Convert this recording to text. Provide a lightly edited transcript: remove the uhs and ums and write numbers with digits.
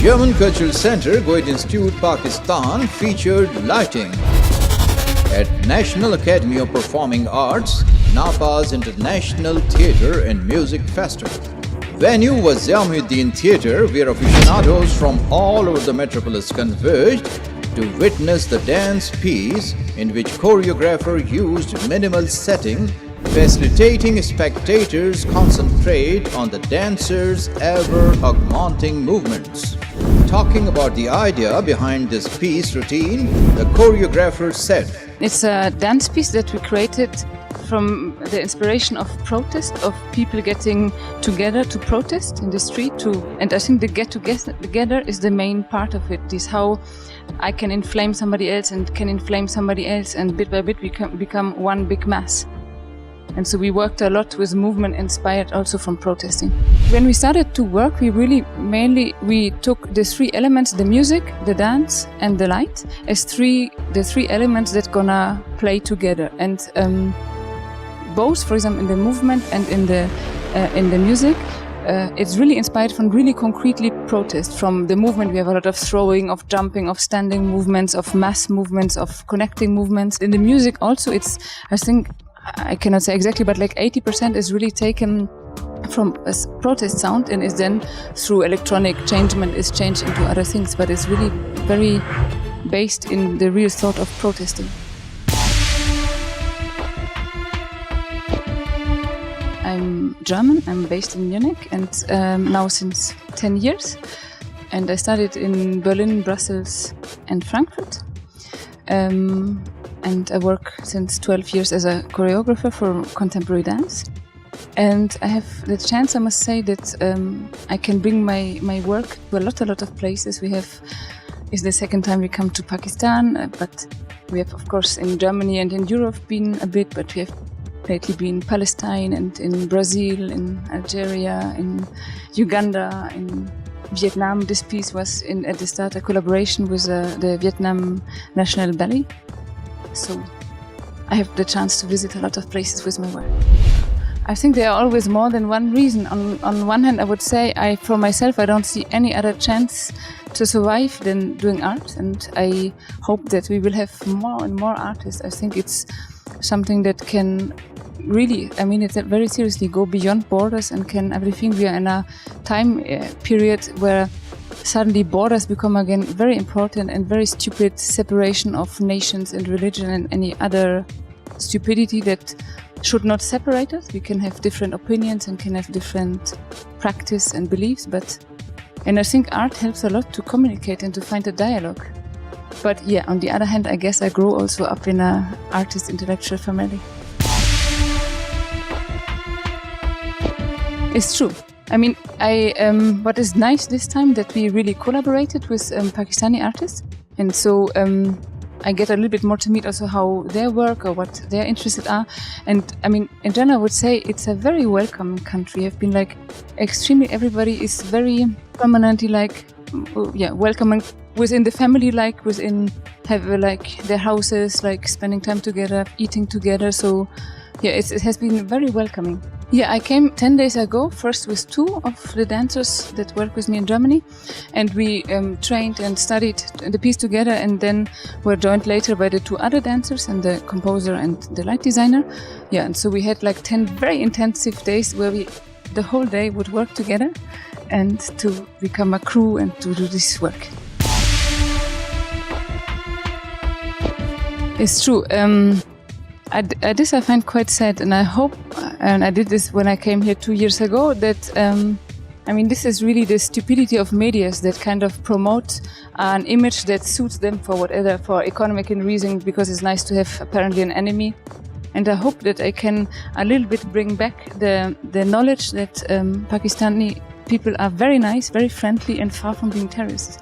German Cultural Center, Goethe-Institut, Pakistan featured lighting. At National Academy of Performing Arts, NAPA's International Theatre and Music Festival. Venue was Zia Mohyeddin Theatre, where aficionados from all over the Metropolis converged to witness the dance piece in which choreographer used minimal setting, facilitating spectators concentrate on the dancer's ever-augmenting movements. Talking about the idea behind this piece routine, the choreographer said, "It's a dance piece that we created from the inspiration of protest, of people getting together to protest in the street and I think the get together is the main part of it. Is how I can inflame somebody else and can inflame somebody else, and bit by bit we become one big mass. And so we worked a lot with movement inspired also from protesting. When we started to work, we took the three elements, the music, the dance and the light, as the three elements that gonna play together. And both, for example, in the movement and in the music, it's really inspired from really concretely protest. From the movement, we have a lot of throwing, of jumping, of standing movements, of mass movements, of connecting movements. In the music also, I think, I cannot say exactly, but like 80% is really taken from a protest sound and is then through electronic changement is changed into other things, but it's really very based in the real thought of protesting. I'm German, I'm based in Munich and now since 10 years. And I studied in Berlin, Brussels and Frankfurt. And I work since 12 years as a choreographer for contemporary dance. And I have the chance, I must say, that I can bring my work to a lot of places. It's the second time we come to Pakistan, but we have, of course, in Germany and in Europe been a bit, but we have lately been in Palestine and in Brazil, in Algeria, in Uganda, in Vietnam. This piece was at the start a collaboration with the Vietnam National Ballet. So I have the chance to visit a lot of places with my work. I think there are always more than one reason. On one hand, I would say for myself, I don't see any other chance to survive than doing art. And I hope that we will have more and more artists. I think it's something that can really, it's very seriously go beyond borders and can everything. We are in a time period where suddenly borders become again very important, and very stupid separation of nations and religion and any other stupidity that should not separate us. We can have different opinions and can have different practice and beliefs, and I think art helps a lot to communicate and to find a dialogue. But yeah, on the other hand, I guess I grew also up in an artist intellectual family. It's true. What is nice this time that we really collaborated with Pakistani artists, and so I get a little bit more to meet also how their work or what their interests are. And in general, I would say it's a very welcome country. I've been extremely, everybody is very permanently welcoming within the family, have their houses, spending time together, eating together. So yeah, it has been very welcoming. Yeah, I came 10 days ago, first with two of the dancers that work with me in Germany, and we trained and studied the piece together, and then were joined later by the two other dancers and the composer and the light designer. Yeah, and so we had 10 very intensive days where we the whole day would work together and to become a crew and to do this work. It's true. This I find quite sad, and I hope, and I did this when I came here 2 years ago, that this is really the stupidity of medias that kind of promote an image that suits them for economic reasons, because it's nice to have apparently an enemy. And I hope that I can a little bit bring back the knowledge that Pakistani people are very nice, very friendly, and far from being terrorists.